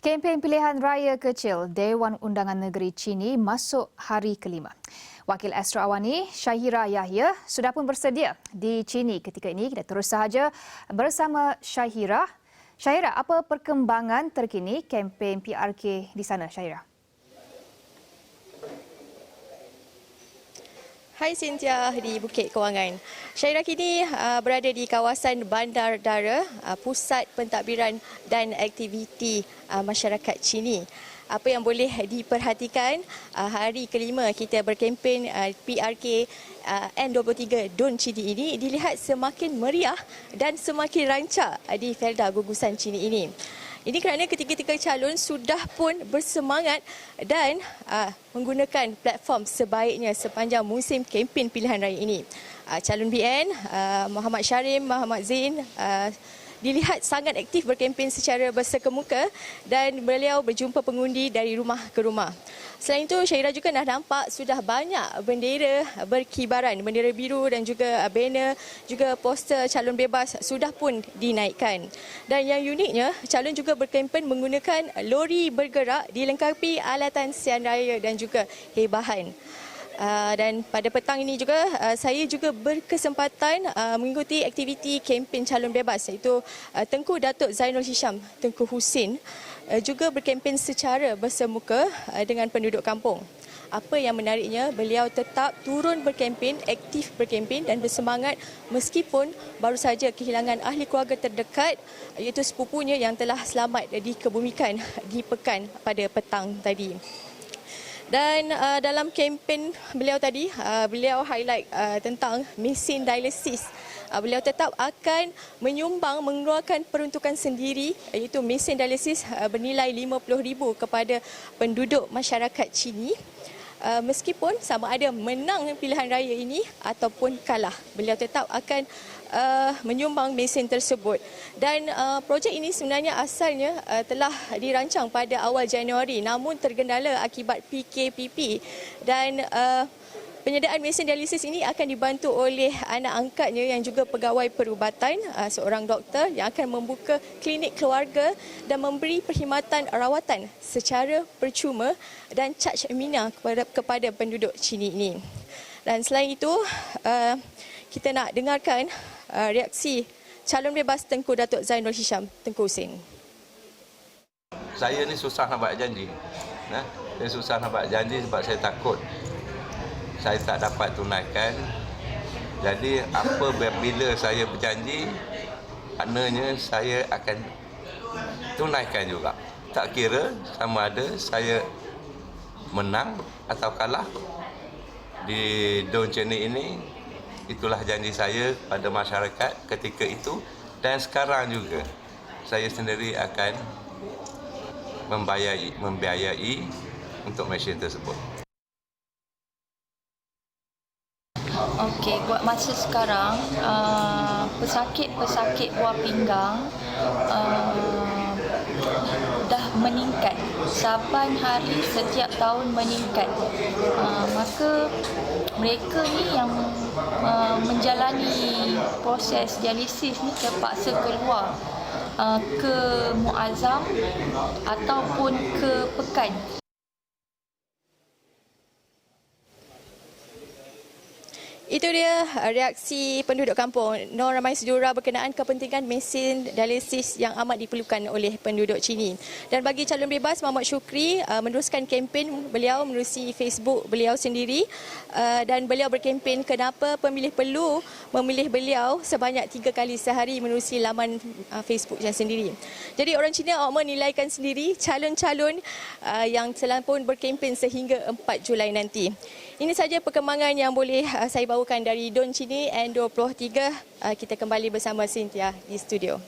Kempen pilihan raya kecil Dewan Undangan Negeri Chini masuk hari kelima. Wakil Astro Awani, Syahira Yahya sudah pun bersedia di Chini ketika ini. Kita terus sahaja bersama Syahira. Syahira, apa perkembangan terkini kempen PRK di sana, Syahira? Hai Cynthia di Bukit Kewangan. Syahira kini berada di kawasan Bandar Dara, pusat pentadbiran dan aktiviti masyarakat Chini. Apa yang boleh diperhatikan, hari kelima kita berkempen PRK N23 Dun Chini ini dilihat semakin meriah dan semakin rancak di Felda Gugusan Chini ini. Ini kerana ketiga-tiga calon sudah pun bersemangat dan menggunakan platform sebaiknya sepanjang musim kempen pilihan raya ini. Calon BN, Muhammad Syarim, Muhammad Zain, dilihat sangat aktif berkempen secara bersekemuka dan beliau berjumpa pengundi dari rumah ke rumah. Selain itu, Syahira juga dah nampak sudah banyak bendera berkibaran, bendera biru dan juga banner, juga poster calon bebas sudah pun dinaikkan. Dan yang uniknya, calon juga berkempen menggunakan lori bergerak dilengkapi alatan sian raya dan juga hebahan. Dan pada petang ini juga saya juga berkesempatan mengikuti aktiviti kempen calon bebas iaitu Tengku Datuk Zainul Hisham Tengku Husin juga berkempen secara bersemuka dengan penduduk kampung. Apa yang menariknya, beliau tetap turun berkempen, aktif berkempen dan bersemangat meskipun baru saja kehilangan ahli keluarga terdekat iaitu sepupunya yang telah selamat dikebumikan di pekan pada petang tadi. Dan dalam kempen beliau tadi, beliau highlight tentang mesin dialisis. Beliau tetap akan menyumbang, mengeluarkan peruntukan sendiri iaitu mesin dialisis bernilai RM50,000 kepada penduduk masyarakat Chini. Meskipun sama ada menang pilihan raya ini ataupun kalah, beliau tetap akan menyumbang mesin tersebut. Dan projek ini sebenarnya asalnya telah dirancang pada awal Januari namun tergendala akibat PKPP dan penyediaan mesin dialisis ini akan dibantu oleh anak angkatnya yang juga pegawai perubatan, seorang doktor yang akan membuka klinik keluarga dan memberi perkhidmatan rawatan secara percuma dan caj mina kepada penduduk Chini ini. Dan selain itu, kita nak dengarkan reaksi calon bebas Tengku Datuk Zainul Hisham Tengku Husin. Saya ni susah nak buat janji. Saya susah nak buat janji sebab saya takut saya tak dapat tunaikan. Jadi bila saya berjanji, maknanya saya akan tunaikan juga. Tak kira sama ada saya menang atau kalah di Dun Chini ini. Itulah janji saya pada masyarakat ketika itu dan sekarang juga saya sendiri akan membiayai untuk mesin tersebut. Okey, buat masa sekarang pesakit buah pinggang dah meningkat. Saban hari setiap tahun meningkat. Maka mereka ni yang menjalani proses dialisis ni terpaksa keluar ke Muazzam ataupun ke Pekan. Itu dia reaksi penduduk kampung. Ramai sejurah berkenaan kepentingan mesin dialisis yang amat diperlukan oleh penduduk Chini. Dan bagi calon bebas, Muhammad Syukri meneruskan kempen beliau menerusi Facebook beliau sendiri dan beliau berkempen kenapa pemilih perlu memilih beliau sebanyak 3 kali sehari menerusi laman Facebook yang sendiri. Jadi orang Cina awak menilaikan sendiri calon-calon yang telah pun berkempen sehingga 4 Julai nanti. Ini saja perkembangan yang boleh saya bawakan dari Dun Chini N23. Kita kembali bersama Cynthia di studio.